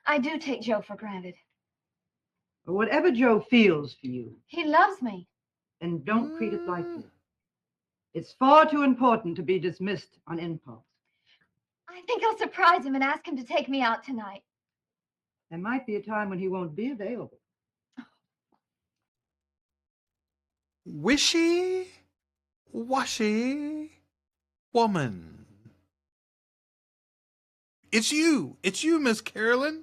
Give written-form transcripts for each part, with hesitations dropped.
I do take Joe for granted. Or whatever Joe feels for you. He loves me. And don't treat it lightly. It's far too important to be dismissed on impulse. I think I'll surprise him and ask him to take me out tonight. There might be a time when he won't be available. Wishy, washy woman. It's you, Miss Carolyn.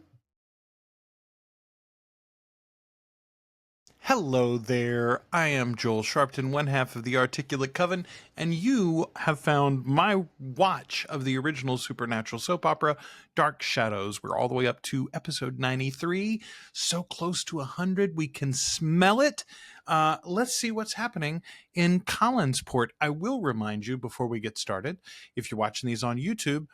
Hello there, I am Joel Sharpton, one half of the Articulate Coven, and you have found my watch of the original supernatural soap opera, Dark Shadows. We're all the way up to episode 93, so close to 100, we can smell it. Let's see what's happening in Collinsport. I will remind you before we get started, if you're watching these on YouTube,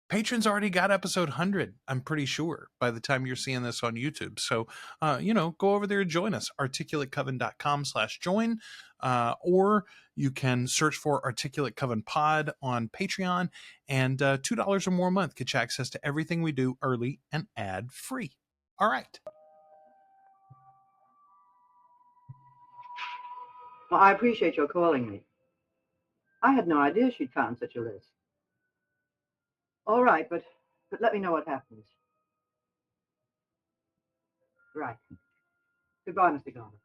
patrons already got episode 100, I'm pretty sure, by the time you're seeing this on YouTube. So, go over there and join us, articulatecoven.com/join, or you can search for Articulate Coven Pod on Patreon, and $2 or more a month gets you access to everything we do early and ad-free. All right. Well, I appreciate your calling me. I had no idea she'd found such a list. All right, but let me know what happens. Right. Goodbye, Mr. Garner.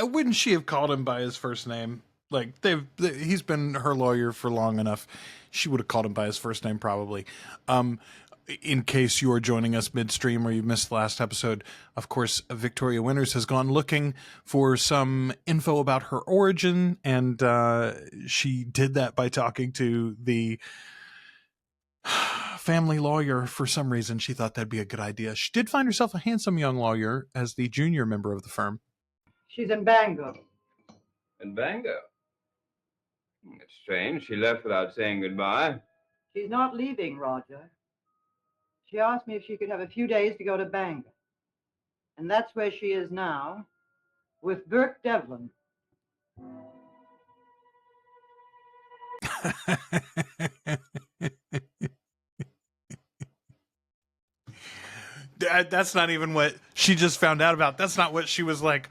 Wouldn't she have called him by his first name? Like, he's been her lawyer for long enough. She would have called him by his first name, probably. In case you are joining us midstream or you missed the last episode, of course, Victoria Winters has gone looking for some info about her origin, and she did that by talking to the family lawyer. For some reason, she thought that'd be a good idea. She did find herself a handsome young lawyer as the junior member of the firm. She's in Bango. In Bango? It's strange. She left without saying goodbye. She's not leaving, Roger. She asked me if she could have a few days to go to Bangor. And that's where she is now, with Burke Devlin. That's not even what she just found out about. That's not what she was like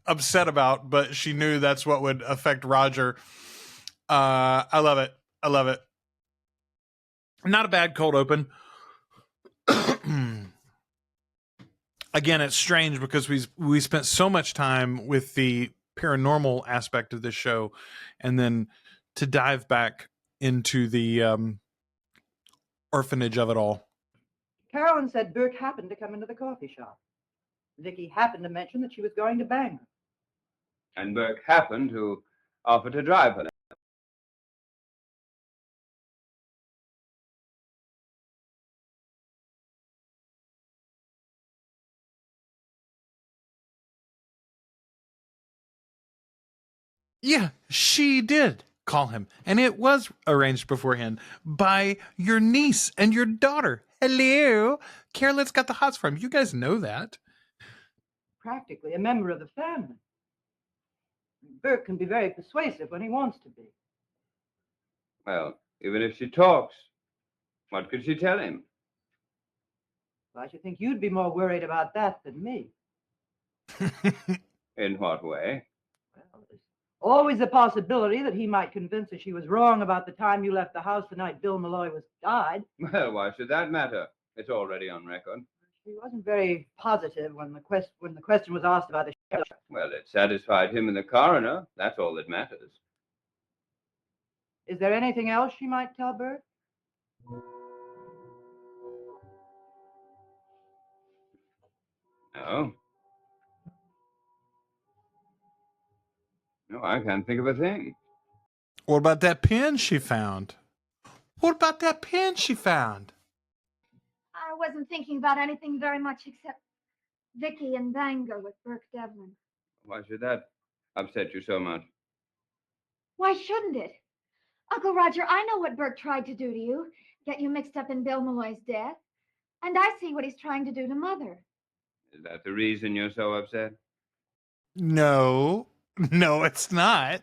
upset about, but she knew that's what would affect Roger. I love it. I love it. Not a bad cold open. Again, it's strange because we spent so much time with the paranormal aspect of this show, and then to dive back into the orphanage of it all. Carolyn said Burke happened to come into the coffee shop. Vicky happened to mention that she was going to Bangor. And Burke happened to offer to drive her. Yeah, she did call him. And it was arranged beforehand by your niece and your daughter. Hello. Carolyn's got the hots for him. You guys know that. Practically a member of the family. Burke can be very persuasive when he wants to be. Well, even if she talks, what could she tell him? Well, I should think you'd be more worried about that than me. In what way? Well, there's always the possibility that he might convince her she was wrong about the time you left the house the night Bill Malloy died. Well, why should that matter? It's already on record. She wasn't very positive when the question was asked about the sheriff. Well, it satisfied him and the coroner. That's all that matters. Is there anything else she might tell Burke? No. No, I can't think of a thing. What about that pen she found? What about that pen she found? I wasn't thinking about anything very much except Vicky and Bangor with Burke Devlin. Why should that upset you so much? Why shouldn't it? Uncle Roger, I know what Burke tried to do to you, get you mixed up in Bill Malloy's death. And I see what he's trying to do to Mother. Is that the reason you're so upset? No, it's not.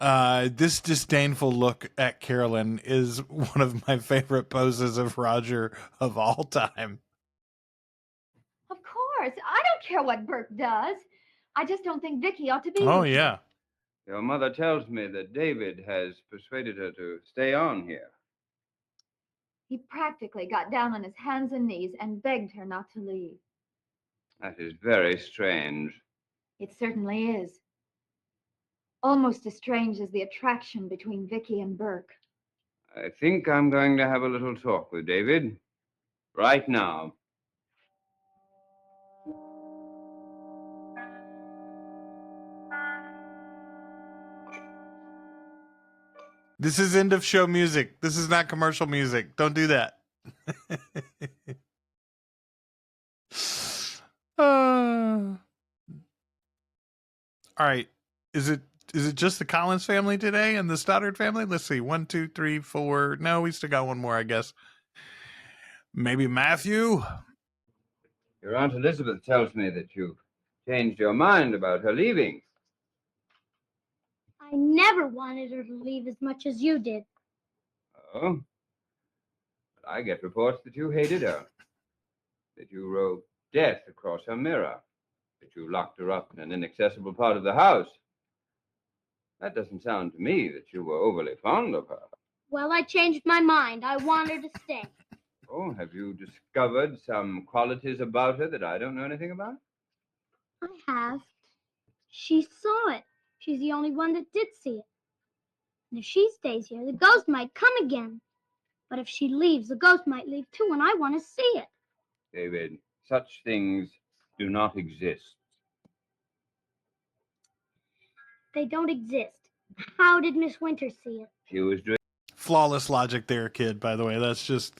This disdainful look at Carolyn is one of my favorite poses of Roger of all time. Of course. I don't care what Burke does. I just don't think Vicky ought to be Oh, with you. yeah. Your mother tells me that David has persuaded her to stay on here. He practically got down on his hands and knees and begged her not to leave. That is very strange. It certainly is. Almost as strange as the attraction between Vicky and Burke. I think I'm going to have a little talk with David. Right now. This is end of show music. This is not commercial music. Don't do that. All right. Is it just the Collins family today and the Stoddard family? Let's see. 1, 2, 3, 4. No, we still got one more, I guess. Maybe Matthew? Your Aunt Elizabeth tells me that you've changed your mind about her leaving. I never wanted her to leave as much as you did. Oh? But I get reports that you hated her. That you wrote death across her mirror. That you locked her up in an inaccessible part of the house. That doesn't sound to me that you were overly fond of her. Well, I changed my mind. I want her to stay. Oh, have you discovered some qualities about her that I don't know anything about? I have. She saw it. She's the only one that did see it. And if she stays here, the ghost might come again. But if she leaves, the ghost might leave too, and I want to see it. David, such things do not exist. They don't exist. How did Miss Winter see it? She was doing Flawless logic there, kid, by the way. That's just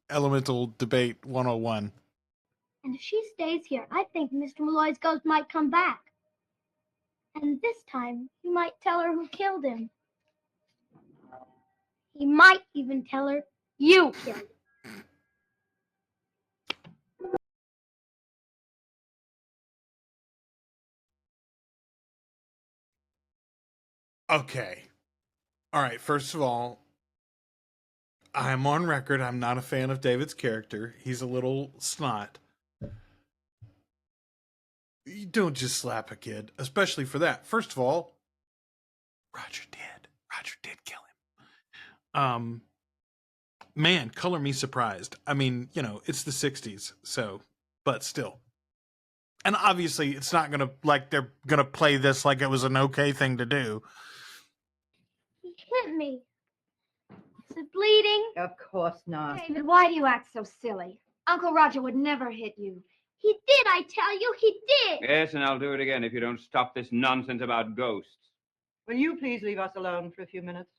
elemental debate 101. And if she stays here, I think Mr. Malloy's ghost might come back. And this time, he might tell her who killed him. He might even tell her you killed him. Okay. All right. First of all, I'm on record. I'm not a fan of David's character. He's a little snot. You don't just slap a kid, especially for that. First of all, Roger did kill him. Man, color me surprised. I mean, you know, it's the 60s, so, but still. And obviously, it's not gonna, like, they're gonna play this like it was an okay thing to do. He hit me. Is it bleeding? Of course not. David, why do you act so silly? Uncle Roger would never hit you. He did, I tell you, he did. Yes, and I'll do it again if you don't stop this nonsense about ghosts. Will you please leave us alone for a few minutes?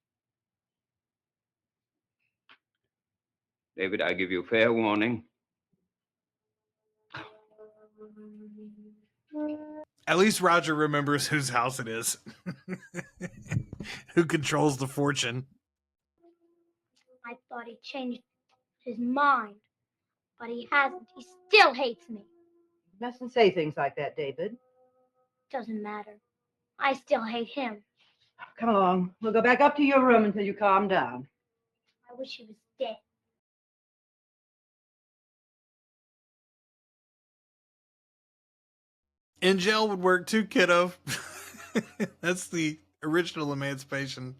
David, I give you fair warning. At least Roger remembers whose house it is. Who controls the fortune. I thought he changed his mind, but he hasn't. He still hates me. You mustn't say things like that, David. Doesn't matter. I still hate him. Come along. We'll go back up to your room until you calm down. I wish he was dead. In jail would work too, kiddo. That's the original Emancipation.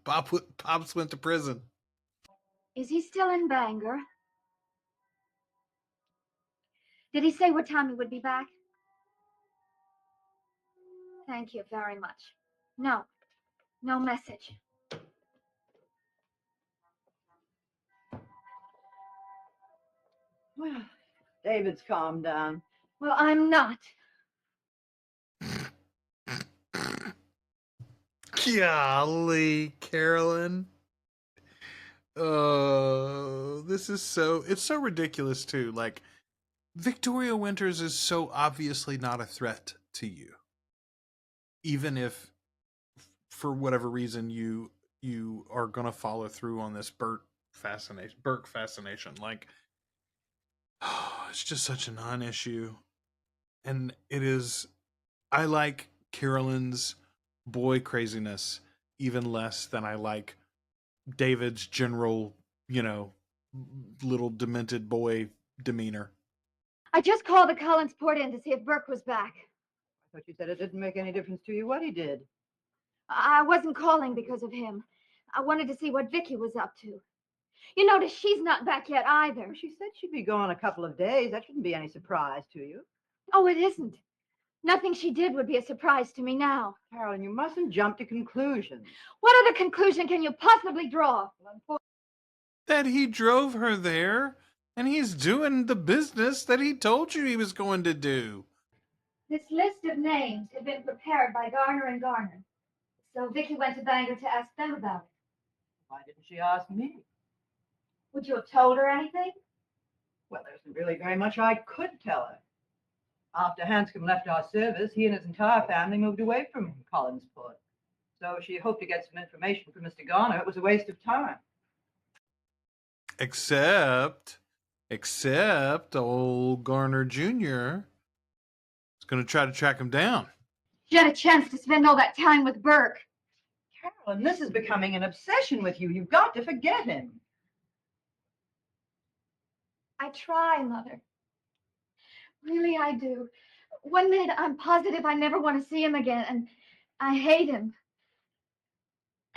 Pops went to prison. Is he still in Bangor? Did he say what time he would be back? Thank you very much. No message. Well, David's calmed down. Well, I'm not. Golly, Carolyn. Oh, it's so ridiculous too. Like, Victoria Winters is so obviously not a threat to you. Even if, for whatever reason, you are going to follow through on this Burke fascination. Like, oh, it's just such a non-issue. And it is, I like Carolyn's boy craziness even less than I like David's general, little demented boy demeanor. I just called the Collins Port Inn to see if Burke was back. I thought you said it didn't make any difference to you what he did. I wasn't calling because of him. I wanted to see what Vicky was up to. You notice she's not back yet either. Well, she said she'd be gone a couple of days. That shouldn't be any surprise to you. Oh, it isn't. Nothing she did would be a surprise to me now. Carolyn, you mustn't jump to conclusions. What other conclusion can you possibly draw? That he drove her there, and he's doing the business that he told you he was going to do. This list of names had been prepared by Garner and Garner. So Vicky went to Bangor to ask them about it. Why didn't she ask me? Would you have told her anything? Well, there isn't really very much I could tell her. After Hanscom left our service, he and his entire family moved away from Collinsport. So she hoped to get some information from Mr. Garner. It was a waste of time. Except old Garner Jr. is going to try to track him down. She had a chance to spend all that time with Burke. Carolyn, this is becoming an obsession with you. You've got to forget him. I try, Mother. Really, I do. One minute I'm positive I never want to see him again, and I hate him.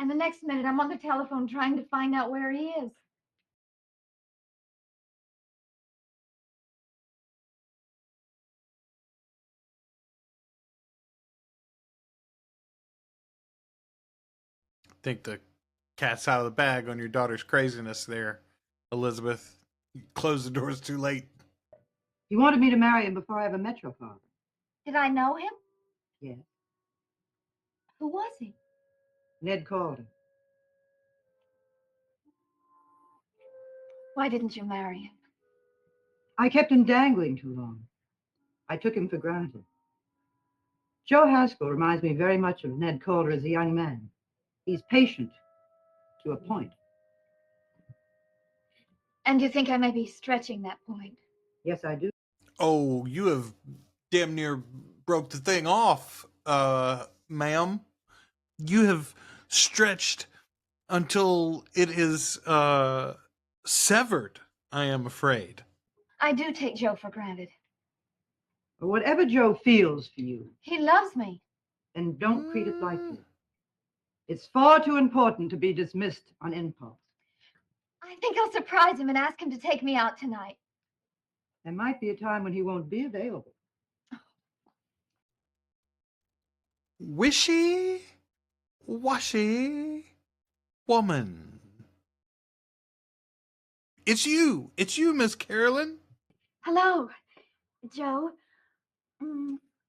And the next minute I'm on the telephone trying to find out where he is. I think the cat's out of the bag on your daughter's craziness there, Elizabeth. You closed the doors too late. He wanted me to marry him before I ever met your father. Did I know him? Yes. Who was he? Ned Calder. Why didn't you marry him? I kept him dangling too long. I took him for granted. Joe Haskell reminds me very much of Ned Calder as a young man. He's patient to a point. And you think I may be stretching that point? Yes, I do. Oh, you have damn near broke the thing off, ma'am. You have stretched until it is severed, I am afraid. I do take Joe for granted. But whatever Joe feels for you, He loves me. then don't treat it lightly. It's far too important to be dismissed on impulse. I think I'll surprise him and ask him to take me out tonight. There might be a time when he won't be available. Wishy washy woman. It's you, Miss Carolyn. Hello, Joe.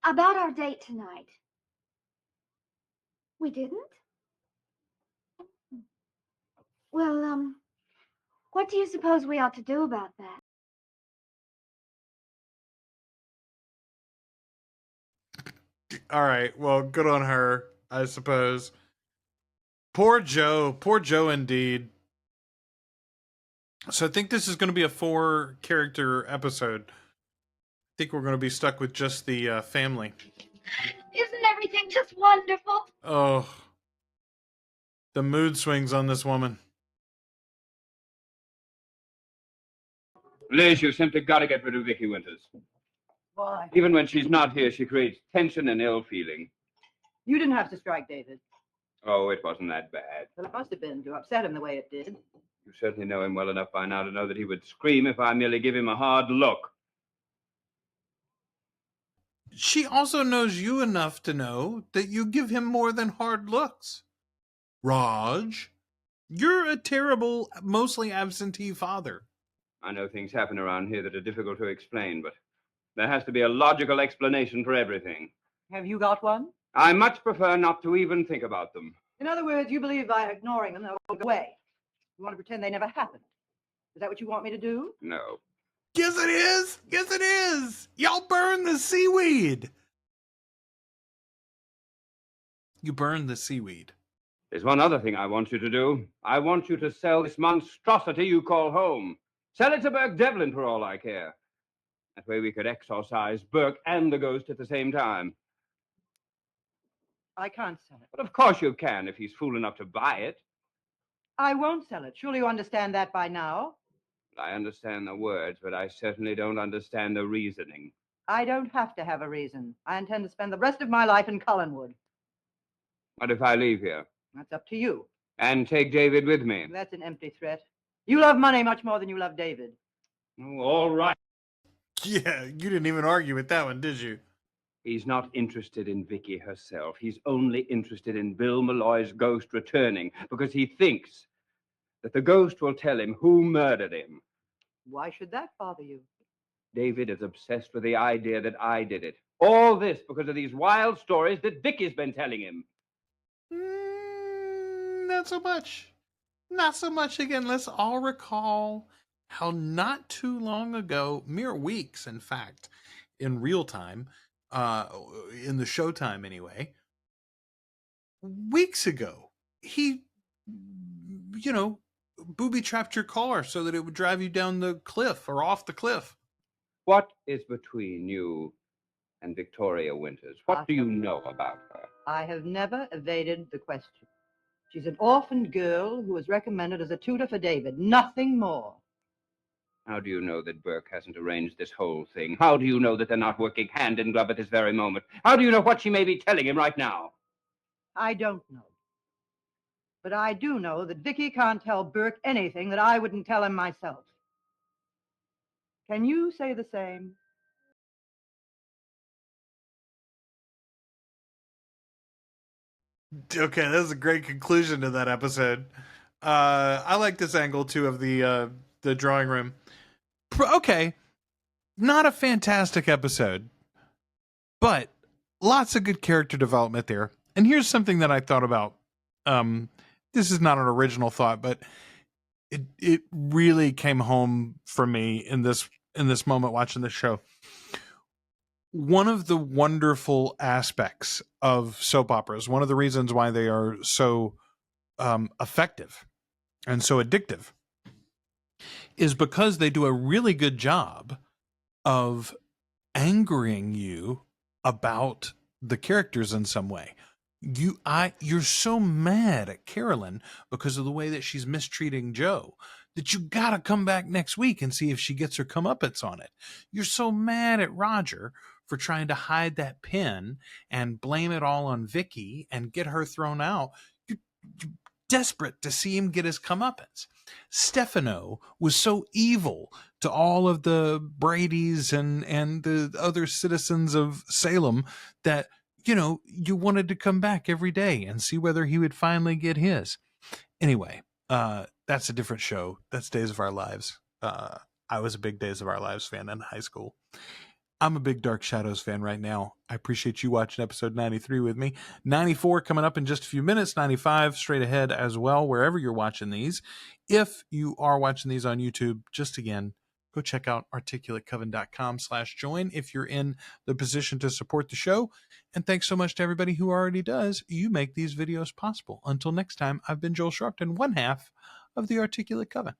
About our date tonight. We didn't? Well, what do you suppose we ought to do about that? All right, well, good on her, I suppose. Poor Joe indeed. So I think this is going to be a 4-character episode. I think we're going to be stuck with just the family. Isn't everything just wonderful? Oh, the mood swings on this woman. Liz, you simply got to get rid of Vicky Winters. Why? Even when she's not here, she creates tension and ill feeling. You didn't have to strike David. Oh, it wasn't that bad. Well, it must have been to upset him the way it did. You certainly know him well enough by now to know that he would scream if I merely give him a hard look. She also knows you enough to know that you give him more than hard looks. Raj, you're a terrible, mostly absentee father. I know things happen around here that are difficult to explain, but there has to be a logical explanation for everything. Have you got one? I much prefer not to even think about them. In other words, you believe by ignoring them, they'll go away. You want to pretend they never happened. Is that what you want me to do? No. Yes, it is. Yes, it is. Y'all burn the seaweed. You burn the seaweed. There's one other thing I want you to do. I want you to sell this monstrosity you call home. Sell it to Burke Devlin for all I care. That way we could exorcise Burke and the ghost at the same time. I can't sell it. But of course you can if he's fool enough to buy it. I won't sell it. Surely you understand that by now. I understand the words, but I certainly don't understand the reasoning. I don't have to have a reason. I intend to spend the rest of my life in Collinwood. What if I leave here? That's up to you. And take David with me? That's an empty threat. You love money much more than you love David. Oh, all right. Yeah, you didn't even argue with that one, did you? He's not interested in Vicky herself. He's only interested in Bill Malloy's ghost returning because he thinks that the ghost will tell him who murdered him. Why should that bother you? David is obsessed with the idea that I did it. All this because of these wild stories that Vicky's been telling him. Not so much. Not so much. Again, let's all recall how not too long ago, mere weeks, in fact, in real time, in the showtime anyway, weeks ago, he, booby-trapped your car so that it would drive you down the cliff or off the cliff. What is between you and Victoria Winters? What do you know about her? I have never evaded the question. She's an orphaned girl who was recommended as a tutor for David. Nothing more. How do you know that Burke hasn't arranged this whole thing? How do you know that they're not working hand in glove at this very moment? How do you know what she may be telling him right now? I don't know. But I do know that Vicky can't tell Burke anything that I wouldn't tell him myself. Can you say the same? Okay, that was a great conclusion to that episode. I like this angle too of the drawing room. Okay, not a fantastic episode, but lots of good character development there. And here's something that I thought about. This is not an original thought, but it really came home for me in this moment watching the show. One of the wonderful aspects of soap operas, one of the reasons why they are so effective and so addictive, is because they do a really good job of angering you about the characters in some way. You're so mad at Carolyn because of the way that she's mistreating Joe that you gotta come back next week and see if she gets her comeuppance on it. You're so mad at Roger for trying to hide that pin and blame it all on Vicky and get her thrown out. You're desperate to see him get his comeuppance. Stefano was so evil to all of the Bradys and the other citizens of Salem that, you wanted to come back every day and see whether he would finally get his. Anyway, that's a different show. That's Days of Our Lives. I was a big Days of Our Lives fan in high school. I'm a big Dark Shadows fan right now. I appreciate you watching episode 93 with me. 94 coming up in just a few minutes. 95 straight ahead as well, wherever you're watching these. If you are watching these on YouTube, just again, go check out articulatecoven.com/join if you're in the position to support the show. And thanks so much to everybody who already does. You make these videos possible. Until next time, I've been Joel Sharpton, one half of the Articulate Coven.